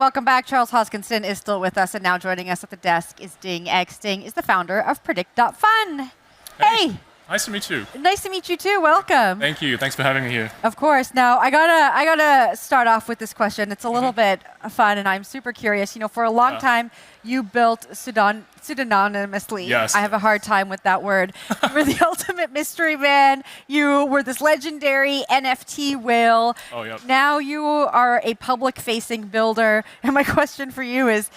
Welcome back. Charles Hoskinson is still with us, and now joining us at the desk is Ding X. Ding is the founder of Predict.fun. Hey. Nice to meet you. Nice to meet you too. Welcome. Thank you. Thanks for having me here. Of course. Now, I gotta start off with this question. It's a little bit fun, and I'm super curious. You know, for a long time, you built pseudonymously. Yes. I have a hard time with that word. You were the ultimate mystery man. You were this legendary NFT whale. Oh, yep. Now you are a public-facing builder. And my question for you is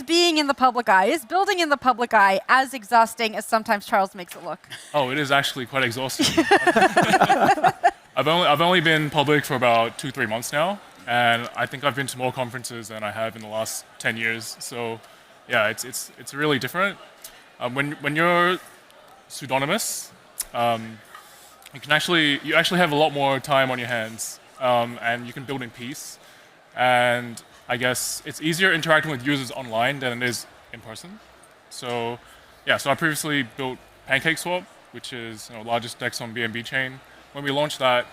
being in the public eye, is building in the public eye as exhausting as sometimes Charles makes it look? Oh, it is actually quite exhausting. I've only been public for about 2-3 months now, and I think I've been to more conferences than I have in the last 10 years. So, yeah, it's really different. When you're pseudonymous, you actually have a lot more time on your hands, and you can build in peace. And I guess it's easier interacting with users online than it is in person. So, yeah. So I previously built PancakeSwap, which is the largest DEX on BNB chain. When we launched that,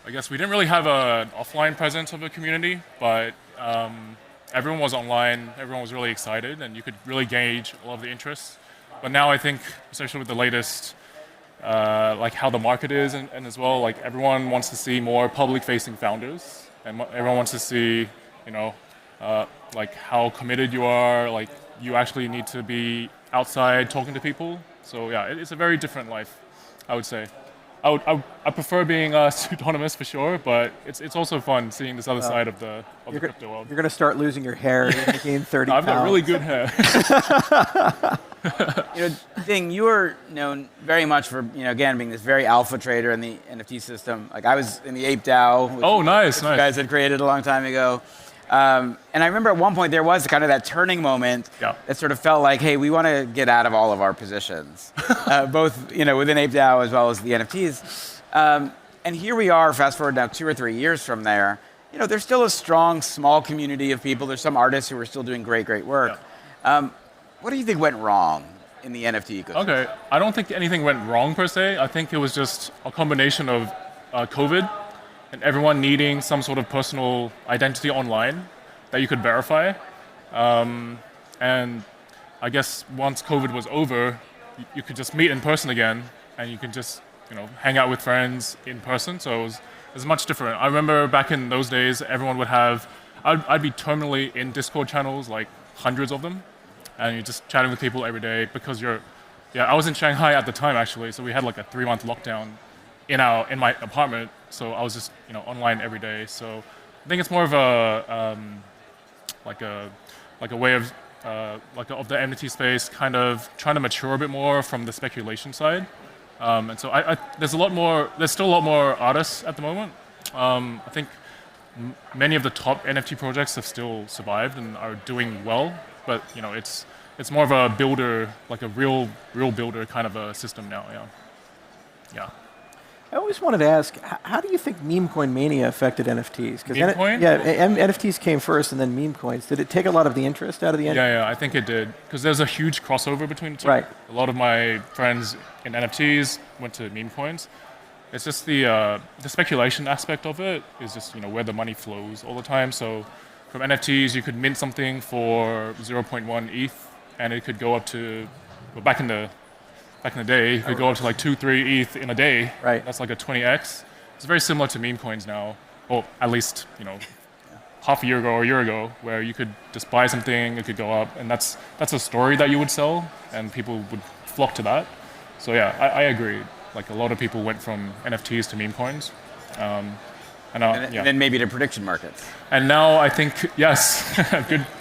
I guess we didn't really have an offline presence of a community, but everyone was online, everyone was really excited, and you could really gauge a lot of the interest. But now I think, especially with the latest, like how the market is, and as well, like everyone wants to see more public-facing founders, and everyone wants to see, like how committed you are, like you actually need to be outside talking to people. So yeah, it's a very different life, I would say. I prefer being pseudonymous for sure, but it's also fun seeing this other side of the crypto world. You're going to start losing your hair and gain 30 pounds. I've got really good hair. Ding, you are known very much for, again, being this very alpha trader in the NFT system. Like I was in the Ape DAO, which you guys had created a long time ago. And I remember at one point there was kind of that turning moment that sort of felt like, hey, we want to get out of all of our positions, both within Ape DAO as well as the NFTs. And here we are, fast forward now 2 or 3 years from there. There's still a strong, small community of people. There's some artists who are still doing great work. Yeah. What do you think went wrong in the NFT ecosystem? Okay, I don't think anything went wrong per se. I think it was just a combination of COVID and everyone needing some sort of personal identity online that you could verify. And I guess once COVID was over, you could just meet in person again, and you can just hang out with friends in person. So it was much different. I remember back in those days, everyone would have, I'd be terminally in Discord channels, like hundreds of them, and you're just chatting with people every day because I was in Shanghai at the time actually, so we had like a 3-month lockdown in my apartment. So I was just online every day. So I think it's more of a like a way of of the NFT space kind of trying to mature a bit more from the speculation side. And so there's still a lot more artists at the moment. I think many of the top NFT projects have still survived and are doing well, but it's more of a builder, like a real builder kind of a system now. Yeah. I always wanted to ask, how do you think meme coin mania affected NFTs? Meme coin? Yeah, NFTs came first and then meme coins. Did it take a lot of the interest out of the NFT? Yeah, I think it did. Because there's a huge crossover between the two. Right. A lot of my friends in NFTs went to meme coins. It's just the speculation aspect of it is just where the money flows all the time. So from NFTs, you could mint something for 0.1 ETH, and it could go up to, back in the day, you could go up to like 2-3 ETH in a day. Right. That's like a 20x. It's very similar to meme coins now, or at least half a year ago or a year ago, where you could just buy something, it could go up, and that's a story that you would sell, and people would flock to that. So yeah, I agree. Like a lot of people went from NFTs to meme coins, and then maybe to prediction markets. And now I think yes,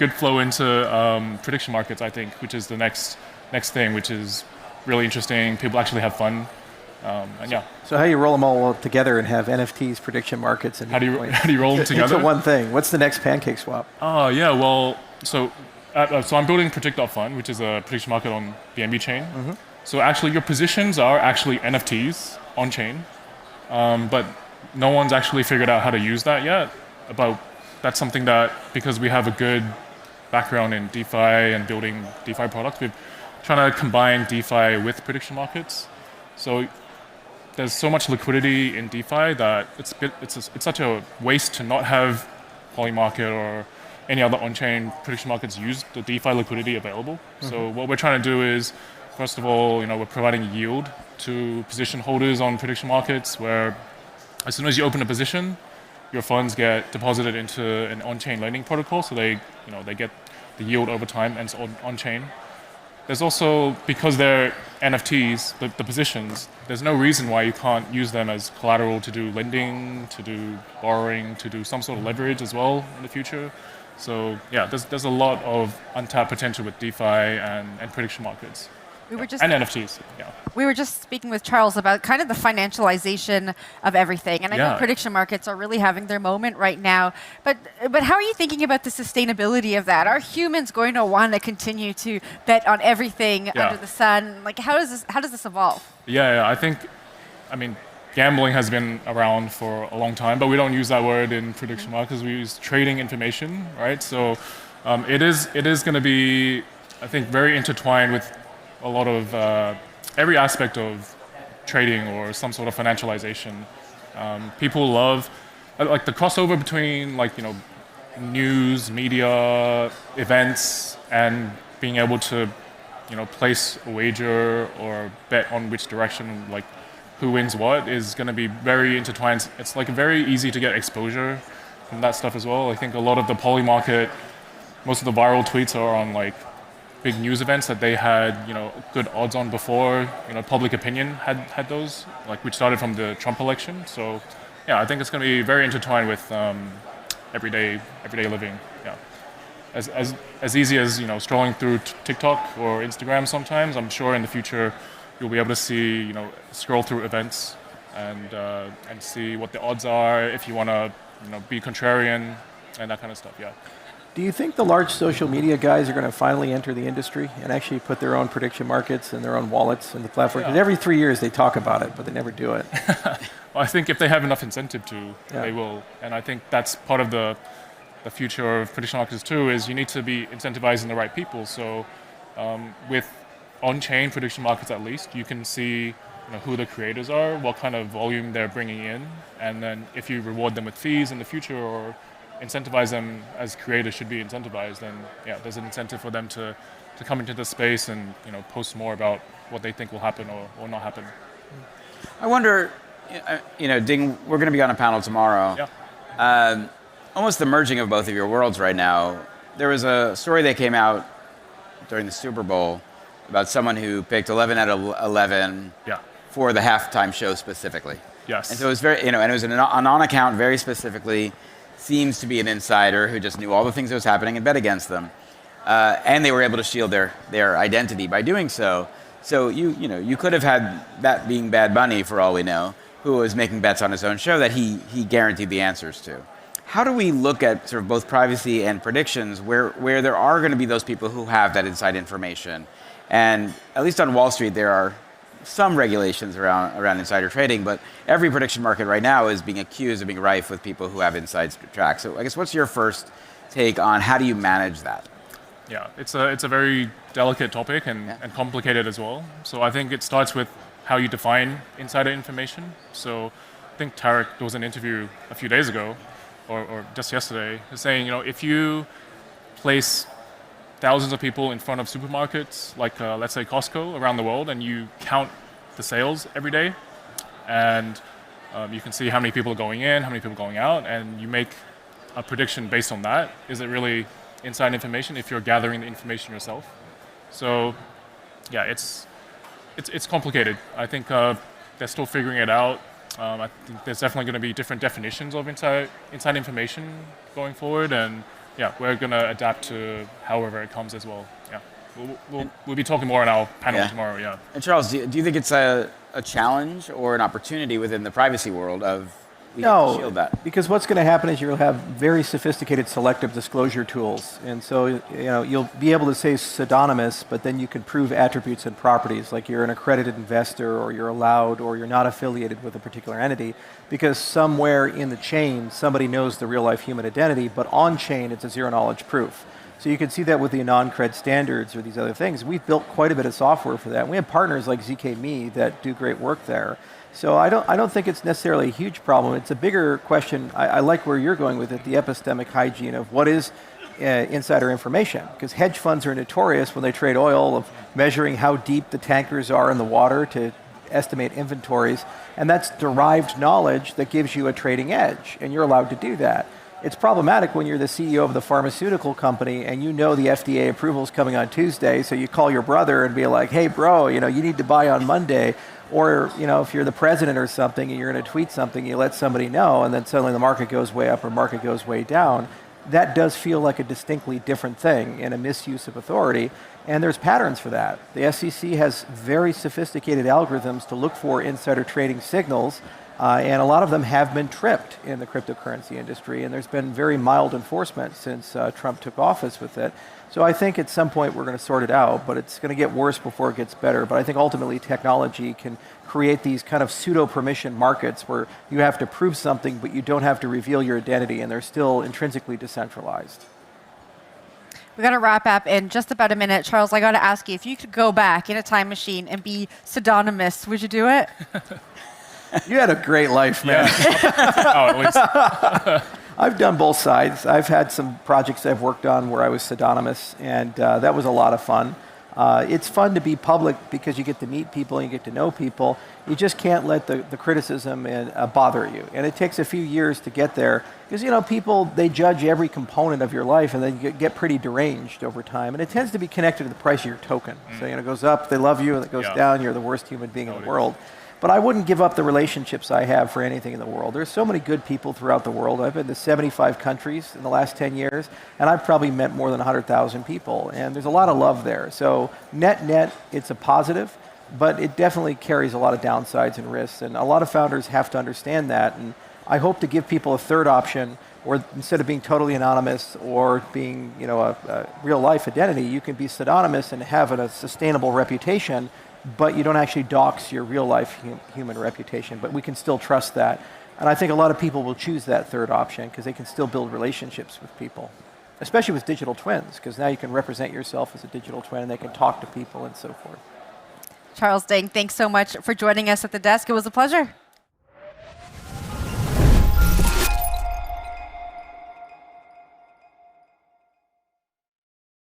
good flow into prediction markets. I think, which is the next thing, which is really interesting. People actually have fun, and yeah. So how do you roll them all together and have NFTs, prediction markets, and how do you roll them together? Into one thing. What's the next PancakeSwap? Oh yeah, well, so I'm building Predict.fun, which is a prediction market on the BNB chain. Mm-hmm. So actually, your positions are actually NFTs on chain, but no one's actually figured out how to use that yet. That's something that, because we have a good background in DeFi and building DeFi products, we're trying to combine DeFi with prediction markets. So there's so much liquidity in DeFi that it's such a waste to not have Polymarket or any other on-chain prediction markets use the DeFi liquidity available. So what we're trying to do is, first of all, we're providing yield to position holders on prediction markets, where as soon as you open a position, your funds get deposited into an on-chain lending protocol, so they get the yield over time and it's on-chain. There's also, because they're NFTs, the positions, there's no reason why you can't use them as collateral to do lending, to do borrowing, to do some sort of leverage as well in the future. So yeah, there's a lot of untapped potential with DeFi and prediction markets. And NFTs, yeah. We were just speaking with Charles about kind of the financialization of everything. And I know prediction markets are really having their moment right now. But how are you thinking about the sustainability of that? Are humans going to want to continue to bet on everything under the sun? Like, how does this evolve? Yeah, I mean, gambling has been around for a long time, but we don't use that word in prediction markets. We use trading information, right? So it is going to be, I think, very intertwined with a lot of every aspect of trading or some sort of financialization. People love like the crossover between news, media, events, and being able to place a wager or bet on which direction, like who wins what, is going to be very intertwined. It's very easy to get exposure from that stuff as well. I think a lot of the poly market, most of the viral tweets are on big news events that they had, good odds on before. Public opinion had those, which started from the Trump election. So, yeah, I think it's going to be very intertwined with everyday living. Yeah, as easy as strolling through TikTok or Instagram. Sometimes I'm sure in the future you'll be able to see, scroll through events and see what the odds are if you want to, be contrarian and that kind of stuff. Yeah. Do you think the large social media guys are going to finally enter the industry and actually put their own prediction markets and their own wallets in the platform? Because every 3 years they talk about it, but they never do it. Well, I think if they have enough incentive to, they will. And I think that's part of the future of prediction markets too, is you need to be incentivizing the right people. So with on-chain prediction markets at least, you can see who the creators are, what kind of volume they're bringing in, and then if you reward them with fees in the future or incentivize them as creators should be incentivized, then there's an incentive for them to come into the space and post more about what they think will happen or not happen. I wonder, Ding, we're going to be on a panel tomorrow. Yeah. Almost the merging of both of your worlds right now. There was a story that came out during the Super Bowl about someone who picked 11 out of 11 for the halftime show specifically. Yes. And so it was very, and it was an on-account very specifically. Seems to be an insider who just knew all the things that was happening and bet against them, and they were able to shield their identity by doing so. So you could have had that being Bad Bunny for all we know, who was making bets on his own show that he guaranteed the answers to. How do we look at sort of both privacy and predictions where there are going to be those people who have that inside information, and at least on Wall Street there are some regulations around insider trading, but every prediction market right now is being accused of being rife with people who have inside track. So I guess what's your first take on how do you manage that? Yeah, it's a very delicate topic and complicated as well. So I think it starts with how you define insider information. So I think Tarek, there was an interview a few days ago, or just yesterday, saying, if you place thousands of people in front of supermarkets, like let's say Costco around the world, and you count the sales every day, and you can see how many people are going in, how many people are going out, and you make a prediction based on that. Is it really inside information if you're gathering the information yourself? So, yeah, it's complicated. I think they're still figuring it out. I think there's definitely going to be different definitions of inside information going forward, and we're going to adapt to however it comes as well. Yeah, we'll be talking more on our panel tomorrow. Yeah. And Charles, do you think it's a challenge or an opportunity within the privacy world of No, shield that? Because what's going to happen is you'll have very sophisticated selective disclosure tools, and so you'll be able to say pseudonymous, but then you can prove attributes and properties, like you're an accredited investor, or you're allowed, or you're not affiliated with a particular entity, because somewhere in the chain somebody knows the real life human identity, but on chain it's a zero knowledge proof. So you can see that with the non-cred standards or these other things. We've built quite a bit of software for that. We have partners like ZK.me that do great work there. So I don't think it's necessarily a huge problem. It's a bigger question. I like where you're going with it, the epistemic hygiene of what is insider information, because hedge funds are notorious when they trade oil of measuring how deep the tankers are in the water to estimate inventories, and that's derived knowledge that gives you a trading edge, and you're allowed to do that. It's problematic when you're the CEO of the pharmaceutical company and you know the FDA approval is coming on Tuesday, so you call your brother and be like, hey bro, you need to buy on Monday. Or if you're the president or something and you're going to tweet something, you let somebody know, and then suddenly the market goes way up or market goes way down. That does feel like a distinctly different thing and a misuse of authority, and there's patterns for that. The SEC has very sophisticated algorithms to look for insider trading signals, and a lot of them have been tripped in the cryptocurrency industry, and there's been very mild enforcement since Trump took office with it. So I think at some point we're going to sort it out, but it's going to get worse before it gets better. But I think ultimately technology can create these kind of pseudo-permission markets where you have to prove something, but you don't have to reveal your identity, and they're still intrinsically decentralized. We're going to wrap up in just about a minute. Charles, I got to ask you, if you could go back in a time machine and be pseudonymous, would you do it? You had a great life, man. At least. I've done both sides. I've had some projects I've worked on where I was pseudonymous, and that was a lot of fun. It's fun to be public because you get to meet people and you get to know people. You just can't let the criticism bother you. And it takes a few years to get there because, people, they judge every component of your life and then you get pretty deranged over time. And it tends to be connected to the price of your token. So, it goes up, they love you, and it goes down, you're the worst human being in the world. But I wouldn't give up the relationships I have for anything in the world. There's so many good people throughout the world. I've been to 75 countries in the last 10 years, and I've probably met more than 100,000 people. And there's a lot of love there. So net, it's a positive, but it definitely carries a lot of downsides and risks. And a lot of founders have to understand that. And I hope to give people a third option, where instead of being totally anonymous or being, a real life identity, you can be pseudonymous and have a sustainable reputation, but you don't actually dox your real life human reputation, but we can still trust that. And I think a lot of people will choose that third option because they can still build relationships with people, especially with digital twins, because now you can represent yourself as a digital twin and they can talk to people and so forth. Charles Deng, thanks so much for joining us at the desk. It was a pleasure.